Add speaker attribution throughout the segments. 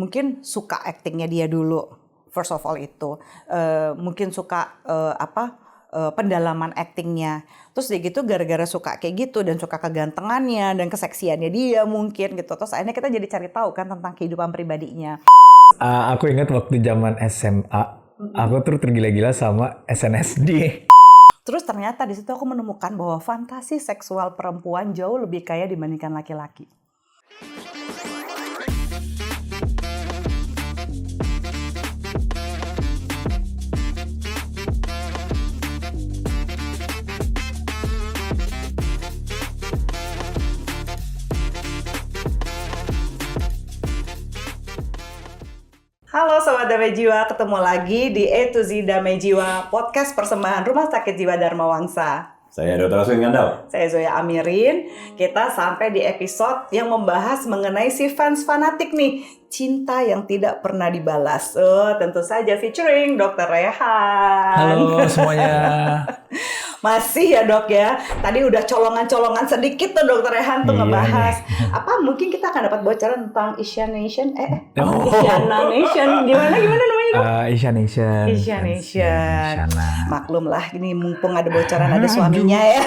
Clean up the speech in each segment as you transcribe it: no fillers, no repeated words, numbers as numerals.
Speaker 1: mungkin suka actingnya dia dulu, first of all itu, mungkin suka pendalaman actingnya. Terus dia gitu gara-gara suka kayak gitu dan suka kegantengannya dan keseksiannya dia mungkin gitu. Terus akhirnya kita jadi cari tahu kan tentang kehidupan pribadinya.
Speaker 2: Aku ingat waktu zaman SMA, aku tuh tergila-gila sama SNSD.
Speaker 1: Terus ternyata di situ aku menemukan bahwa fantasi seksual perempuan jauh lebih kaya dibandingkan laki-laki. Halo Sobat Damai Jiwa, ketemu lagi di A to Z Damai Jiwa, podcast persembahan Rumah Sakit Jiwa Dharma Wangsa.
Speaker 3: Saya Dr. Aswin Ngandau.
Speaker 1: Saya Zoya Amirin. Kita sampai di episode yang membahas mengenai si fans fanatik nih, cinta yang tidak pernah dibalas. Tentu saja featuring Dr. Rehan.
Speaker 2: Halo semuanya.
Speaker 1: Masih ya dok ya. Tadi udah colongan-colongan sedikit tuh Dr. Rehan tuh ngebahas. Apa mungkin kita akan dapat bocoran tentang Asian Nation? Asiana Nation. Gimana namanya dok?
Speaker 2: Asian Nation.
Speaker 1: Asian Nation. Maklum lah, ini mumpung ada bocoran ada suaminya ya.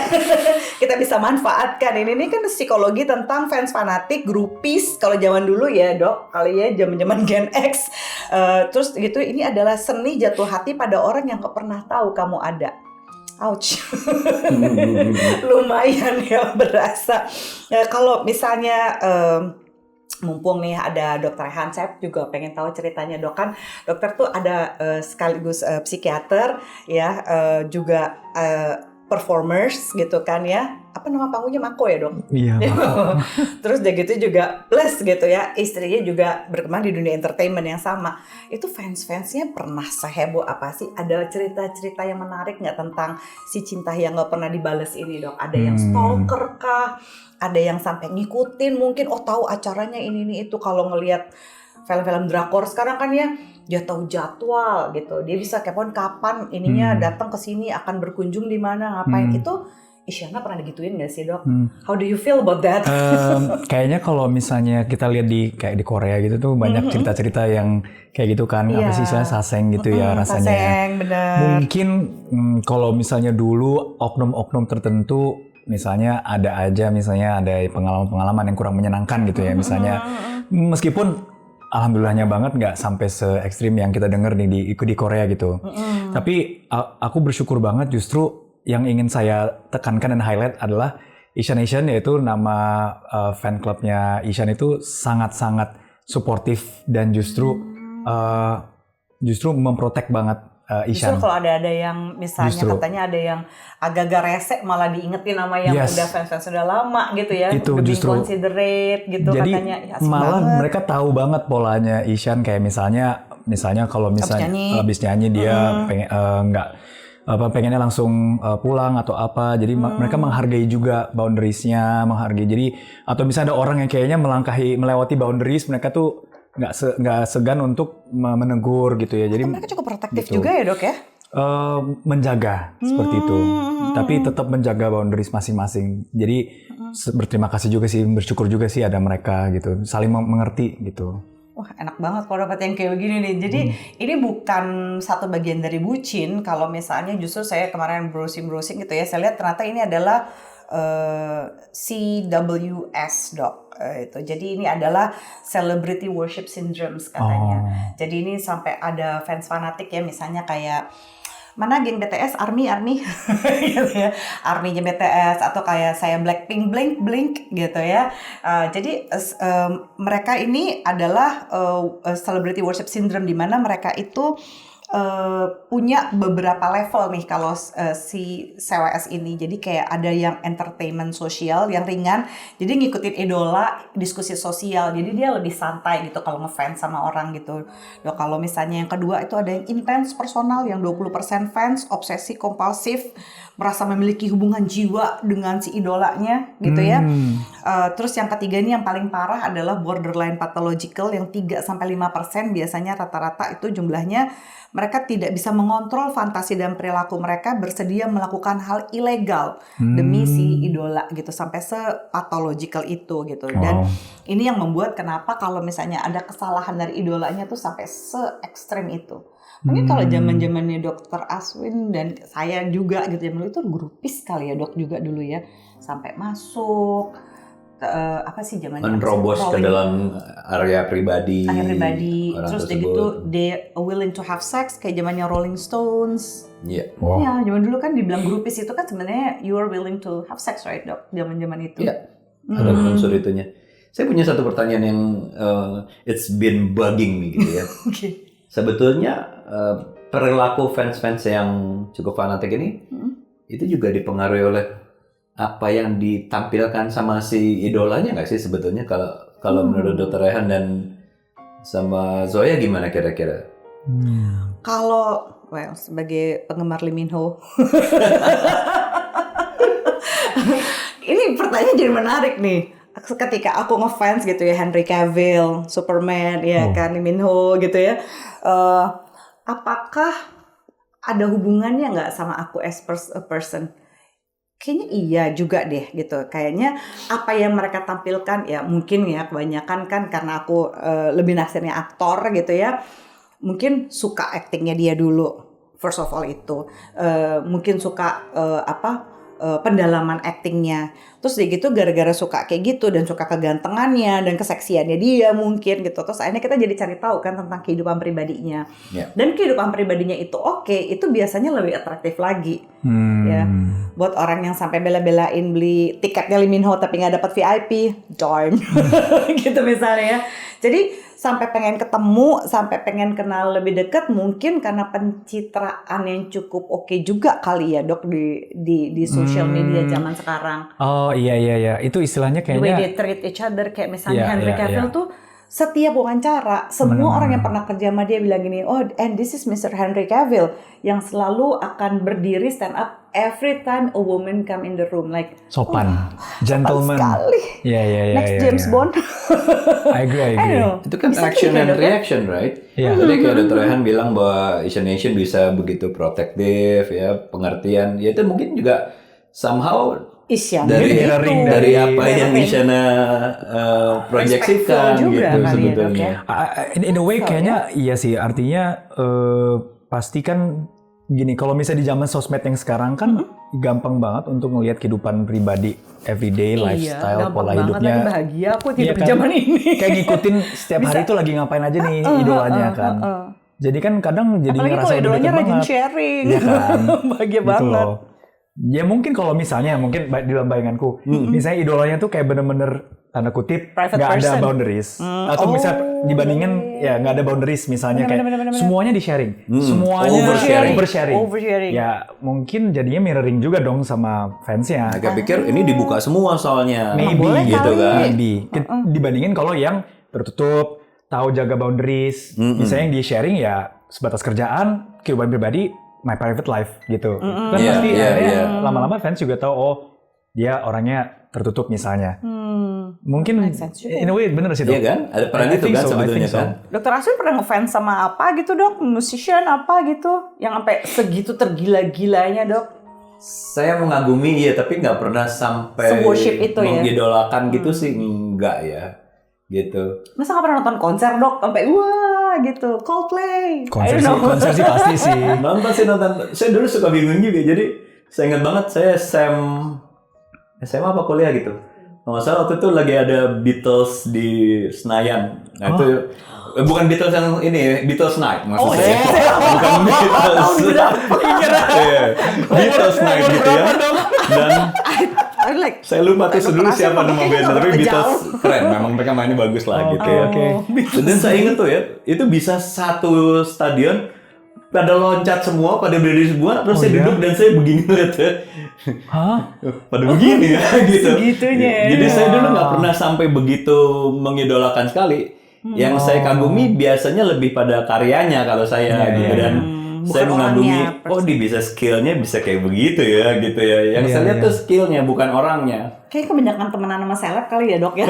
Speaker 1: Kita bisa manfaatkan. Ini kan psikologi tentang fans fanatik, groupies. Kalau zaman dulu ya dok, kali ya zaman Gen X. Terus gitu, ini adalah seni jatuh hati pada orang yang gak pernah tahu kamu ada. Ouch. Lumayan ya berasa. Kalau misalnya mumpung nih ada Dr. Rehan, saya juga pengen tahu ceritanya dok. Kan dokter tuh ada sekaligus psikiater ya, juga performers gitu kan ya. Apa nama panggungnya, Mako ya dok?
Speaker 2: Iya, Mako.
Speaker 1: Terus dia gitu juga plus gitu ya, istrinya juga berkembang di dunia entertainment yang sama. Itu fans-fansnya pernah seheboh apa sih? Ada cerita-cerita yang menarik nggak tentang si cinta yang nggak pernah dibales ini dok? Ada yang stalker kah? Ada yang sampai ngikutin mungkin, tahu acaranya ini itu. Kalau ngelihat film-film drakor sekarang kan ya, dia tahu jadwal gitu. Dia bisa kapan ininya datang ke sini, akan berkunjung di mana, ngapain. Itu Isyana pernah digituin nggak sih dok? How do you feel about that?
Speaker 2: Kayaknya kalau misalnya kita lihat kayak di Korea gitu tuh banyak cerita-cerita yang kayak gitu kan. Apa sih istilahnya saseng gitu ya rasanya.
Speaker 1: Saseng, benar.
Speaker 2: Mungkin kalau misalnya dulu oknum-oknum tertentu, misalnya ada pengalaman-pengalaman yang kurang menyenangkan gitu ya. Misalnya meskipun alhamdulillahnya banget nggak sampai se-ekstrim yang kita denger nih di Korea gitu. Tapi aku bersyukur banget, justru yang ingin saya tekankan dan highlight adalah Asian Nation, yaitu nama fan clubnya Asian itu sangat-sangat suportif dan justru memprotek banget Asian.
Speaker 1: Justru kalau ada yang misalnya katanya ada yang agak-agak rese malah diingetin nama yang udah fans sudah lama gitu ya.
Speaker 2: Itu justru
Speaker 1: considerate gitu.
Speaker 2: Jadi,
Speaker 1: katanya. Ya,
Speaker 2: malah
Speaker 1: banget.
Speaker 2: Mereka tahu banget polanya Asian, kayak misalnya kalau habis nyanyi dia pengennya langsung pulang atau apa. Jadi mereka menghargai juga boundariesnya, Jadi atau misalnya ada orang yang kayaknya melewati boundaries, mereka tuh nggak segan untuk menegur gitu ya. Jadi
Speaker 1: mereka cukup protektif gitu juga ya dok ya.
Speaker 2: Menjaga seperti itu, tapi tetap menjaga boundaries masing-masing. Jadi berterima kasih juga sih, bersyukur juga sih ada mereka gitu, saling mengerti gitu.
Speaker 1: Wah enak banget kalau dapat yang kayak begini nih. Jadi ini bukan satu bagian dari bucin. Kalau misalnya justru saya kemarin browsing gitu ya, saya lihat ternyata ini adalah CWS dok. Itu. Jadi ini adalah Celebrity Worship Syndromes katanya. Jadi ini sampai ada fans fanatik ya, misalnya kayak mana geng BTS, ARMY gitu ya, ARMY-nya BTS, atau kayak saya Blackpink, Blink gitu ya. Jadi mereka ini adalah Celebrity Worship Syndrome, di mana mereka itu punya beberapa level nih kalau si CWS ini. Jadi kayak ada yang entertainment sosial yang ringan, jadi ngikutin idola, diskusi sosial, jadi dia lebih santai gitu kalau ngefans sama orang gitu. Nah, kalau misalnya yang kedua itu ada yang intens personal, yang 20% fans, obsesi kompulsif, merasa memiliki hubungan jiwa dengan si idolanya gitu ya. Terus yang ketiga ini yang paling parah adalah borderline pathological, yang 3-5% biasanya rata-rata itu jumlahnya. mereka tidak bisa mengontrol fantasi dan perilaku mereka, bersedia melakukan hal ilegal demi si idola gitu, sampai sepatological itu gitu. Dan ini yang membuat kenapa kalau misalnya ada kesalahan dari idolanya tuh sampai se-ekstrem itu. Mungkin kalau zaman-zamannya Dr. Aswin dan saya juga gitu, zaman dulu itu grupis kali ya Dok juga dulu ya, sampai masuk apa sih zamannya,
Speaker 3: menerobos ke dalam area pribadi orang
Speaker 1: terus
Speaker 3: tersebut.
Speaker 1: gitu they willing to have sex kayak zamannya Rolling Stones.
Speaker 3: Iya.
Speaker 1: Ya zaman dulu kan dibilang grupis itu kan sebenarnya you are willing to have sex, right Dok, zaman itu.
Speaker 3: Iya, ada unsur itunya. Saya punya satu pertanyaan yang it's been bugging me gitu ya. Sebetulnya perilaku fans-fans yang cukup fanatik ini itu juga dipengaruhi oleh apa yang ditampilkan sama si idolanya nggak sih sebetulnya, kalau menurut Dr. Rehan dan sama Zoya gimana kira-kira?
Speaker 1: Kalau sebagai penggemar Lee Min Ho ini pertanyaan jadi menarik nih. Ketika aku ngefans gitu ya Henry Cavill, Superman ya kan, Lee Min Ho gitu ya, apakah ada hubungannya nggak sama aku as a person? Kayaknya iya juga deh gitu. Kayaknya apa yang mereka tampilkan ya mungkin ya kebanyakan kan karena aku lebih naksirnya aktor gitu ya. Mungkin suka aktingnya dia dulu. First of all itu. Mungkin suka pendalaman aktingnya. Terus dia gitu gara-gara suka kayak gitu dan suka kegantengannya dan keseksiannya dia mungkin gitu. Terus akhirnya kita jadi cari tahu kan tentang kehidupan pribadinya. Dan kehidupan pribadinya itu oke, itu biasanya lebih atraktif lagi. Ya. Buat orang yang sampai bela-belain beli tiketnya Lee Min Ho tapi nggak dapat VIP, darn. Gitu misalnya ya. Jadi sampai pengen ketemu, sampai pengen kenal lebih dekat mungkin karena pencitraan yang cukup oke juga kali ya Dok di social media zaman sekarang.
Speaker 2: Oh iya, itu istilahnya kayaknya.
Speaker 1: The way they treat each other, kayak misalnya Henry Cavill tuh setiap wawancara semua orang yang pernah kerja sama dia bilang gini, oh and this is Mr. Henry Cavill yang selalu akan berdiri stand up every time a woman come in the room, like
Speaker 2: sopan, gentleman
Speaker 1: sekali. Next James Bond.
Speaker 2: I agree.
Speaker 3: Itu kan action and reaction, right? Jadi kayak Dr. Rehan bilang bahwa Asian Nation bisa begitu protektif ya, pengertian, ya itu mungkin juga somehow dari apa yang Isyana proyeksikan gitu sebetulnya.
Speaker 2: In a way kayaknya iya sih, artinya pasti kan gini, kalau misalnya di zaman sosmed yang sekarang kan gampang banget untuk ngelihat kehidupan pribadi, everyday lifestyle, pola hidupnya.
Speaker 1: Tapi bahagia aku hidup di zaman ini.
Speaker 2: Kayak ngikutin setiap hari itu lagi ngapain aja nih idolanya kan. Jadi kan kadang jadi
Speaker 1: apalagi
Speaker 2: ngerasa
Speaker 1: idolanya
Speaker 2: deket
Speaker 1: rajin
Speaker 2: banget.
Speaker 1: sharing.
Speaker 2: Iya kan?
Speaker 1: Bahagia
Speaker 2: gitu
Speaker 1: banget.
Speaker 2: Loh. Ya mungkin kalau misalnya di dalam bayanganku, misalnya idolanya tuh kayak bener-bener tanda kutip nggak ada boundaries, atau bisa dibandingin ya nggak ada boundaries misalnya kayak semuanya di sharing, semuanya oversharing. Ya mungkin jadinya mirroring juga dong sama fansnya.
Speaker 3: Agak pikir ini dibuka semua soalnya,
Speaker 2: maybe
Speaker 3: gitu kan?
Speaker 2: Maybe dibandingin kalau yang tertutup, tahu jaga boundaries, misalnya yang di sharing ya sebatas kerjaan, kehidupan pribadi. My private life gitu. Kan pasti lama-lama fans juga tahu oh dia orangnya tertutup misalnya. Mungkin in a way bener sih Dok.
Speaker 3: Iya kan? Ada peran itu kan sebetulnya kan.
Speaker 1: Dr. Aswin pernah ngefans sama apa gitu Dok? Musician apa gitu? Yang sampai segitu tergila-gilanya Dok?
Speaker 3: Saya mengagumi tapi nggak pernah sampai mengidolakan gitu sih, enggak ya. Gitu.
Speaker 1: Masa nggak pernah nonton konser Dok? Sampai wah gitu, Coldplay.
Speaker 2: Konser sih pasti sih.
Speaker 3: Nonton. Saya dulu suka bingung juga. Jadi saya ingat banget saya SMA apa kuliah gitu. Nggak salah waktu itu lagi ada Beatles di Senayan. Nah itu bukan Beatles yang ini, Beatles Night maksudnya. Bukan Beatles. Beatles Night gitu ya. Dan saya lupa tuh dulu siapa nama bandnya, tapi Beatles keren. Memang mereka mainnya bagus lah gitu ya. Dan saya ingat tuh ya, itu bisa satu stadion pada loncat semua, pada berdiri semua, terus saya duduk dan saya begini lihat ya. Pada begini ya gitu.
Speaker 1: Segitunya.
Speaker 3: Jadi saya dulu nggak pernah sampai begitu mengidolakan sekali. Yang saya kagumi biasanya lebih pada karyanya kalau saya gitu,
Speaker 1: bukan
Speaker 3: saya mengagumi,
Speaker 1: orangnya.
Speaker 3: oh dia bisa skillnya bisa kayak begitu ya gitu ya. Yang saya lihat tuh skillnya bukan orangnya.
Speaker 1: Kayak kebanyakan temenan sama seleb kali ya dok ya.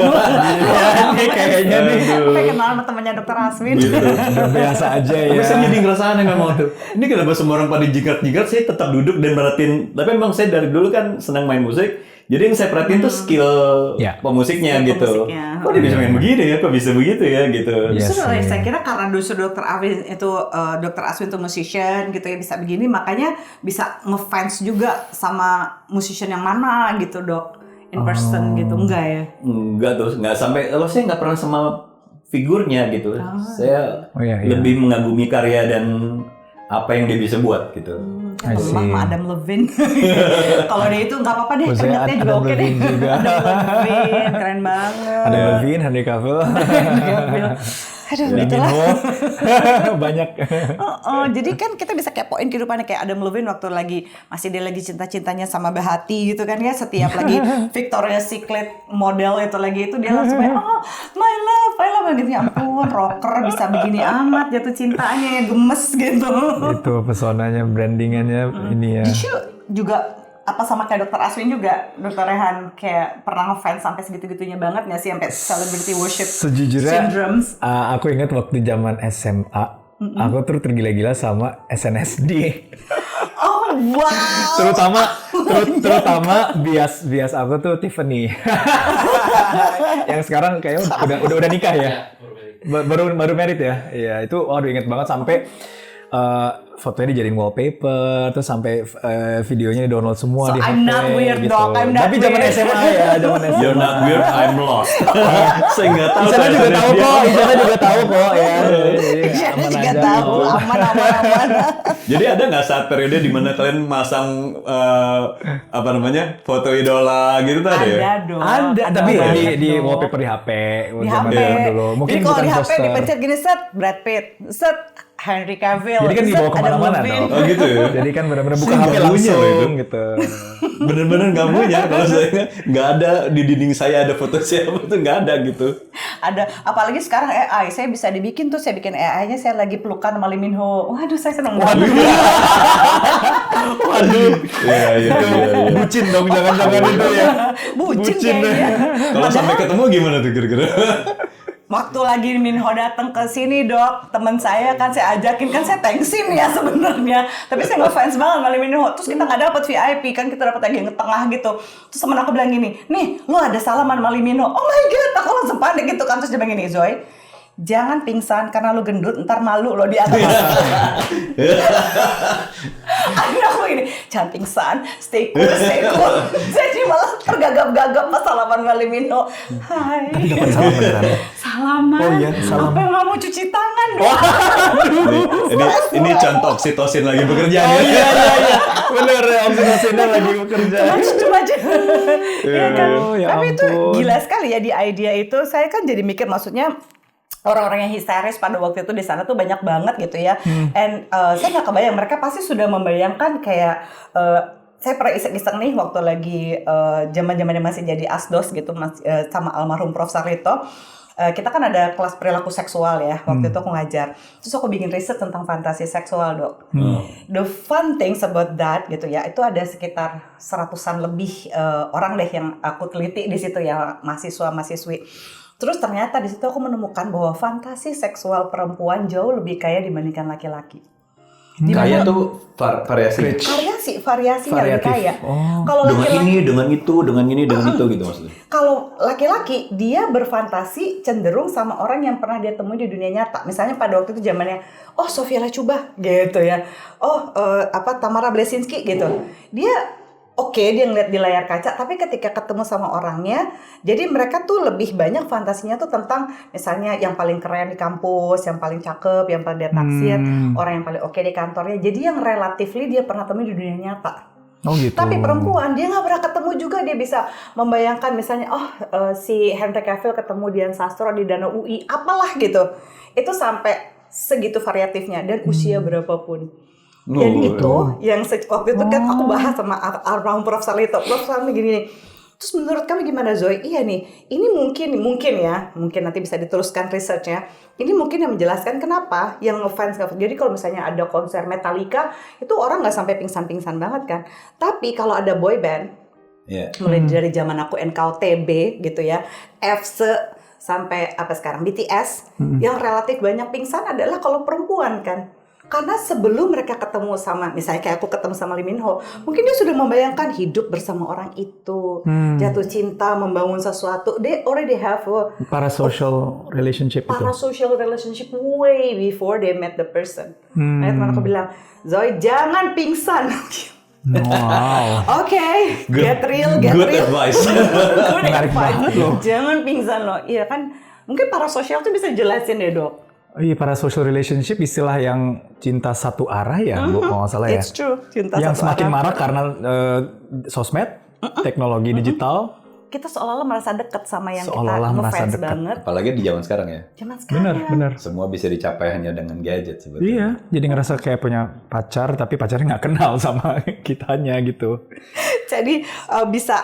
Speaker 2: Kayaknya nih.
Speaker 1: Sampai kenal sama temannya dokter Aswin.
Speaker 3: Gitu.
Speaker 2: Udah biasa aja ya.
Speaker 3: Tapi saya jadi ngerasa aneh memang tuh. Ini kenapa semua orang pada jigat-jigat, saya tetap duduk dan merhatiin. Tapi memang saya dari dulu kan senang main musik. Jadi yang saya perhatiin tuh skill pemusiknya
Speaker 1: Skill
Speaker 3: gitu.
Speaker 1: pemusiknya.
Speaker 3: Kok dia bisa main begini ya? Kok bisa begitu ya gitu.
Speaker 2: Yes.
Speaker 1: Justru saya kira karena dokter Aswin itu dokter Aswin itu musician gitu ya, bisa begini, makanya bisa ngefans juga sama musician yang mana gitu dok, in person gitu, enggak ya?
Speaker 3: Enggak tuh, enggak sampai. Kalau saya nggak pernah sama figurnya gitu. Saya lebih mengagumi karya dan apa yang dia bisa buat gitu.
Speaker 1: Sama Adam Levine. Kalau dia itu nggak apa-apa deh, keringetnya juga oke deh. Adam Levine, keren banget.
Speaker 2: Adam Levine, Henry Cavill.
Speaker 1: Aduh, itulah.
Speaker 2: Banyak.
Speaker 1: Jadi kan kita bisa kepoin kehidupannya kayak Adam Levine waktu dia lagi cinta-cintanya sama Behati gitu kan ya, setiap lagi Victoria's Secret model itu dia langsung my love, I love gitu. Ya ampun, rocker bisa begini amat jatuh cintanya, gemes gitu.
Speaker 2: Itu pesonanya, brandingannya ini ya.
Speaker 1: Juga apa sama kayak dokter Aswin juga, dokter Rehan kayak pernah ngefans sampai segitu-gitunya banget nggak sih, sampai celebrity worship syndromes?
Speaker 2: Aku ingat waktu zaman SMA, aku tuh tergila-gila sama SNSD.
Speaker 1: Oh wow.
Speaker 2: terutama bias aku tuh Tiffany. Yang sekarang kayaknya udah nikah ya. Baru married ya. Iya, itu inget banget sampai fotonya dijadiin wallpaper, terus sampai videonya di-download semua di HP.
Speaker 1: I'm not weird
Speaker 2: gitu.
Speaker 1: dog, I'm not
Speaker 2: Tapi zaman
Speaker 1: weird.
Speaker 2: SMA ya, zaman SMA.
Speaker 3: You're not weird, I'm lost. Saya nggak tahu.
Speaker 2: Isyana juga tahu kok, Isyana juga tahu kok ya.
Speaker 1: Isyana juga tahu, aman.
Speaker 3: Jadi ada nggak saat periode di mana kalian masang foto idola gitu tuh ada ya?
Speaker 1: Ada dong.
Speaker 2: Ada, tapi di wallpaper di HP.
Speaker 1: Di
Speaker 2: zaman
Speaker 1: HP.
Speaker 2: dulu. Mungkin
Speaker 1: Jadi kalau
Speaker 2: bukan
Speaker 1: di HP
Speaker 2: poster.
Speaker 1: dipencet gini, set Brad Pitt, set Henry Cavill,
Speaker 2: Jadi kan dibawa
Speaker 1: set
Speaker 2: kemana-mana
Speaker 1: Adam Levine.
Speaker 2: dong.
Speaker 3: Oh gitu ya?
Speaker 2: Jadi kan benar-benar buka
Speaker 3: Saya
Speaker 2: HP
Speaker 3: nggak punya
Speaker 2: langsung
Speaker 3: itu.
Speaker 2: gitu.
Speaker 3: Bener-bener nggak punya. Kalau saya nggak ada di dinding saya ada foto siapa tuh nggak ada gitu.
Speaker 1: Ada, apalagi sekarang AI, saya bisa dibikin tuh, saya bikin AI-nya saya lagi pelukan sama Lee Min Ho. Waduh, saya seneng banget.
Speaker 3: Waduh. Iya.
Speaker 2: Bucin dong, jangan-jangan itu ya.
Speaker 1: Bucin kayaknya.
Speaker 3: Kalau sampai ketemu gimana tuh kira-kira?
Speaker 1: Waktu lagi Min Ho datang ke sini dok, teman saya kan saya ajakin, kan saya thanksin ya sebenarnya, tapi saya ngefans banget sama Lee Min Ho. Terus kita nggak dapet VIP kan, kita dapet lagi yang ke tengah gitu. Terus temen aku bilang gini, nih lu ada salaman sama Lee Min Ho. Oh my god, aku langsung panik gitu kan. Terus dia bilang gini, Zoe, jangan pingsan karena lu gendut, ntar malu lo di atas. Akhirnya aku gini, jangan pingsan, stay cool. Jadi malah tergagap-gagap pas salaman sama Lee Min Ho. Hai.
Speaker 2: Tapi dapat salam beneran.
Speaker 1: Salaman.
Speaker 2: Oh iya, salam.
Speaker 1: Apa yang nggak mau cuci tangan dong?
Speaker 3: Ini contoh oksitosin lagi bekerja ya.
Speaker 2: Iya. Bener ya, oksitosinnya lagi bekerja.
Speaker 1: Cuma aja. Ya kan.
Speaker 2: Ya
Speaker 1: Tapi itu
Speaker 2: ampun.
Speaker 1: gila sekali ya di idea itu. Saya kan jadi mikir, maksudnya orang-orang yang histeris pada waktu itu di sana tuh banyak banget gitu ya. And saya nggak kebayang, mereka pasti sudah membayangkan kayak saya pernah iseng-iseng nih waktu lagi zaman-zamannya masih jadi asdos gitu sama almarhum Prof. Sarlito. Kita kan ada kelas perilaku seksual ya, waktu itu aku ngajar. Terus aku bikin riset tentang fantasi seksual, Dok. The fun things about that gitu ya, itu ada sekitar 100-an lebih orang deh yang aku teliti di situ ya, mahasiswa-mahasiswi. Terus ternyata di situ aku menemukan bahwa fantasi seksual perempuan jauh lebih kaya dibandingkan laki-laki.
Speaker 3: Kaya tuh variasi.
Speaker 1: Variasinya lebih kaya. Kalau
Speaker 3: Dengan
Speaker 1: laki-laki,
Speaker 3: ini, dengan itu, dengan ini, dengan itu gitu maksudnya.
Speaker 1: kalau laki-laki dia berfantasi cenderung sama orang yang pernah dia temui di dunia nyata. Misalnya pada waktu itu zamannya, Sofia Lachuba gitu ya. Tamara Blesinski gitu. Dia dia ngeliat di layar kaca, tapi ketika ketemu sama orangnya, jadi mereka tuh lebih banyak fantasinya tuh tentang misalnya yang paling keren di kampus, yang paling cakep, yang paling dia taksir, orang yang paling oke di kantornya. Jadi yang relatively dia pernah temui di dunia nyata.
Speaker 2: Oh gitu.
Speaker 1: Tapi perempuan dia nggak pernah ketemu juga, dia bisa membayangkan misalnya si Henry Cavill ketemu Dian Sastro di Danau UI, apalah gitu. Itu sampai segitu variatifnya dan usia berapapun. Dan itu yang waktu itu kan aku bahas sama almarhum Prof. Sarlito. Prof. Sarlito gini, Terus menurut kamu gimana Zoe? Iya nih, ini mungkin nanti bisa diteruskan researchnya. Ini mungkin yang menjelaskan kenapa yang ngefans. Jadi kalau misalnya ada konser Metallica, itu orang nggak sampai pingsan-pingsan banget kan. Tapi kalau ada boy band, mulai dari zaman aku NKOTB gitu ya, EVSE sampai apa sekarang BTS, yang relatif banyak pingsan adalah kalau perempuan kan. Karena sebelum mereka ketemu sama, misalnya kayak aku ketemu sama Lee Min Ho, mungkin dia sudah membayangkan hidup bersama orang itu, jatuh cinta, membangun sesuatu. They already have a
Speaker 2: parasocial relationship
Speaker 1: way before they met the person. Nah, teman aku bilang, Zoe jangan pingsan.
Speaker 2: Wow.
Speaker 1: Oke, get real.
Speaker 3: Good advice.
Speaker 2: Menarik banget loh.
Speaker 1: Jangan pingsan loh. Iya kan, mungkin parasosial tuh bisa jelasin deh dok.
Speaker 2: Iya, parasocial relationship istilah yang cinta satu arah ya, Bu, kalau nggak salah ya.
Speaker 1: It's true, cinta
Speaker 2: yang
Speaker 1: satu
Speaker 2: semakin
Speaker 1: arah.
Speaker 2: marak karena sosmed, teknologi digital.
Speaker 1: Kita seolah-olah merasa dekat sama yang
Speaker 2: Seolah-olah
Speaker 1: kita
Speaker 2: merasa
Speaker 1: ngefans
Speaker 2: dekat.
Speaker 1: banget.
Speaker 3: Apalagi di zaman sekarang ya.
Speaker 1: Zaman sekarang.
Speaker 2: Benar.
Speaker 3: Semua bisa dicapai hanya dengan gadget sebetulnya.
Speaker 2: Iya, jadi ngerasa kayak punya pacar, tapi pacarnya nggak kenal sama kitanya gitu.
Speaker 1: Jadi bisa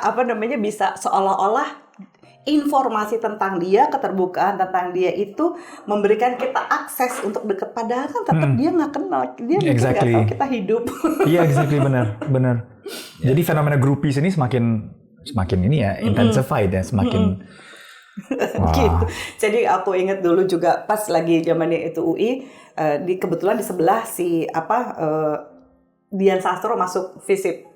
Speaker 1: seolah-olah informasi tentang dia, keterbukaan tentang dia itu memberikan kita akses untuk dekat, padahal kan tetap dia nggak kenal, dia mungkin nggak tahu kita hidup.
Speaker 2: Iya, exactly, benar. Jadi fenomena groupies ini semakin ini ya, intensified ya, semakin.
Speaker 1: Gitu. Jadi aku ingat dulu juga pas lagi zamannya itu UI, kebetulan di sebelah Dian Sastro masuk FISIP.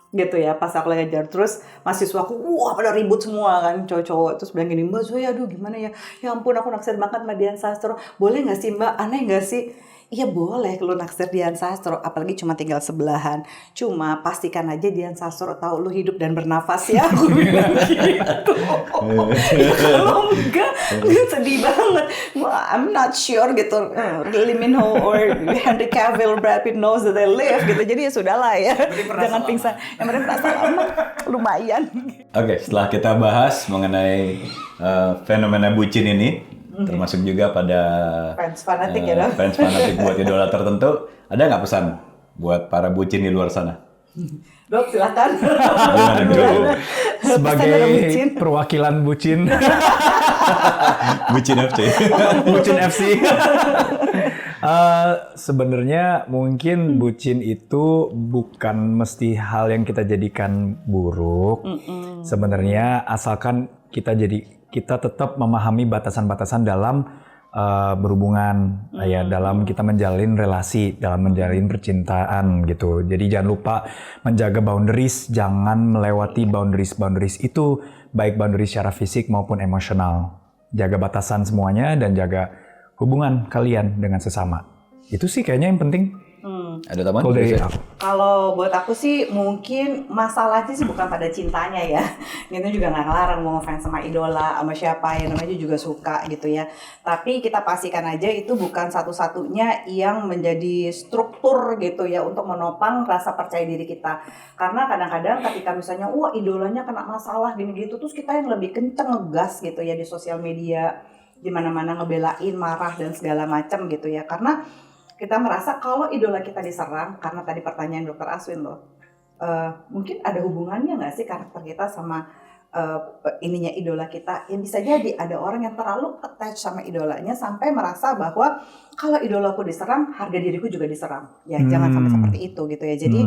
Speaker 1: Gitu ya, pas aku lagi ngajar, terus mahasiswaku pada ribut semua kan, cowok-cowok, terus bilang gini, Mbak Zoe aduh gimana ya ampun aku naksir banget sama Dian Sastro, boleh nggak sih Mbak, aneh nggak sih? Iya boleh lu naksir Dian Sastro, apalagi cuma tinggal sebelahan, cuma pastikan aja Dian Sastro tahu lu hidup dan bernafas ya, aku bilang gitu. Kalau enggak sedih banget. I'm not sure gitu, Lee Min Ho or Henry Cavill, Brad Pitt knows that they live gitu, jadi ya sudahlah ya, jangan pingsan. Yang mereka merasa lama, lumayan.
Speaker 3: Oke, setelah kita bahas mengenai fenomena bucin ini, termasuk juga pada
Speaker 1: Fans fanatik ya dong.
Speaker 3: fans fanatik buat idola tertentu, ada nggak pesan buat para bucin di luar sana?
Speaker 1: Dok, silakan.
Speaker 2: Sebagai perwakilan bucin.
Speaker 3: Bucin FC.
Speaker 2: Bucin FC. Sebenarnya mungkin bucin itu bukan mesti hal yang kita jadikan buruk. Sebenarnya asalkan kita tetap memahami batasan-batasan dalam berhubungan, ya, dalam kita menjalin relasi, dalam menjalin percintaan gitu. Jadi jangan lupa menjaga boundaries, jangan melewati boundaries itu, baik boundaries secara fisik maupun emosional. Jaga batasan semuanya dan jaga hubungan kalian dengan sesama. Itu sih kayaknya yang penting.
Speaker 3: Ada teman?
Speaker 1: Kalau buat aku sih mungkin masalahnya sih bukan pada cintanya ya. Gitu juga nggak ngelarang mau ngefans sama idola, sama siapa yang namanya juga suka gitu ya. Tapi kita pastikan aja itu bukan satu-satunya yang menjadi struktur gitu ya untuk menopang rasa percaya diri kita. Karena kadang-kadang ketika misalnya idolanya kena masalah gini gitu, terus kita yang lebih kenceng ngegas gitu ya di sosial media, di mana-mana ngebelain, marah dan segala macam gitu ya. Karena kita merasa kalau idola kita diserang, karena tadi pertanyaan Dr. Aswin loh, mungkin ada hubungannya nggak sih karakter kita sama ininya idola kita? Ya bisa jadi ada orang yang terlalu attach sama idolanya sampai merasa bahwa kalau idolaku diserang, harga diriku juga diserang. Ya jangan sampai seperti itu gitu ya. Jadi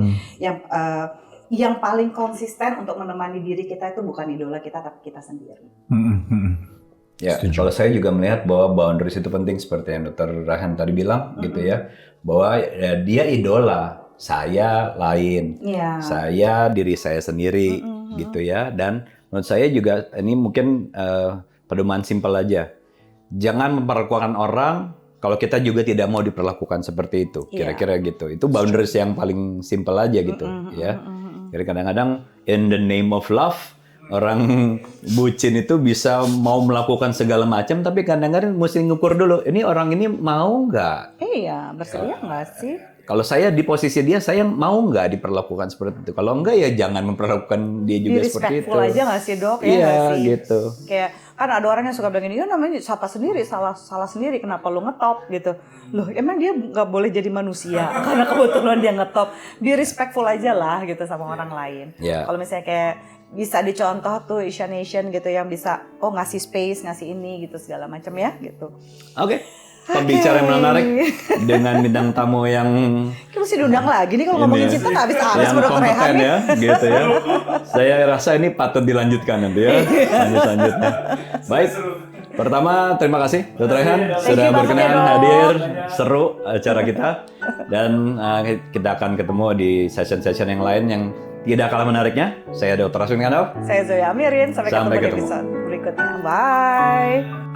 Speaker 1: yang paling konsisten untuk menemani diri kita itu bukan idola kita, tapi kita sendiri.
Speaker 3: Ya, kalau saya juga melihat bahwa boundaries itu penting seperti yang Dr. Rahan tadi bilang gitu ya, bahwa dia idola, saya lain, saya diri saya sendiri gitu ya. Dan menurut saya juga ini mungkin pedoman simpel aja, jangan memperlakukan orang kalau kita juga tidak mau diperlakukan seperti itu, kira-kira gitu. Itu boundaries yang paling simpel aja gitu ya. Jadi kadang-kadang in the name of love, orang bucin itu bisa mau melakukan segala macam, tapi kadang-kadang mesti ngukur dulu, ini orang ini mau nggak?
Speaker 1: Iya, bersedia nggak sih?
Speaker 3: Kalau saya di posisi dia, saya mau nggak diperlakukan seperti itu? Kalau enggak ya jangan memperlakukan dia juga seperti itu.
Speaker 1: Respectful aja nggak sih dok?
Speaker 3: Iya
Speaker 1: sih?
Speaker 3: gitu.
Speaker 1: Kayak kan ada orang yang suka bilang ini, ya namanya siapa sendiri, salah sendiri, kenapa lu ngetop gitu? Loh emang dia nggak boleh jadi manusia karena kebetulan dia ngetop? Dia respectful aja lah gitu sama orang lain.
Speaker 3: Yeah.
Speaker 1: Kalau misalnya kayak bisa dicontoh tuh Asian gitu yang bisa ngasih space, ngasih ini gitu segala macam ya gitu.
Speaker 3: Oke. Pembicara yang menarik dengan bintang tamu yang
Speaker 1: Kita mesti diundang lagi nih kalau ngomongin cinta nggak habis-habis
Speaker 3: yang
Speaker 1: sama Dokter Rehan
Speaker 3: kompeten
Speaker 1: nih.
Speaker 3: ya, gitu ya. Saya rasa ini patut dilanjutkan nanti ya, selanjutnya. Baik. Pertama, terima kasih Dr. Rehan sudah
Speaker 1: you, Pak
Speaker 3: berkenan
Speaker 1: Fero.
Speaker 3: hadir, seru acara kita, dan kita akan ketemu di session-session yang lain yang tidak kalah menariknya. Saya Dr. Aswin Kanov.
Speaker 1: Saya Zoya Amirin, sampai ketemu di
Speaker 3: ketemu.
Speaker 1: episode berikutnya. Bye.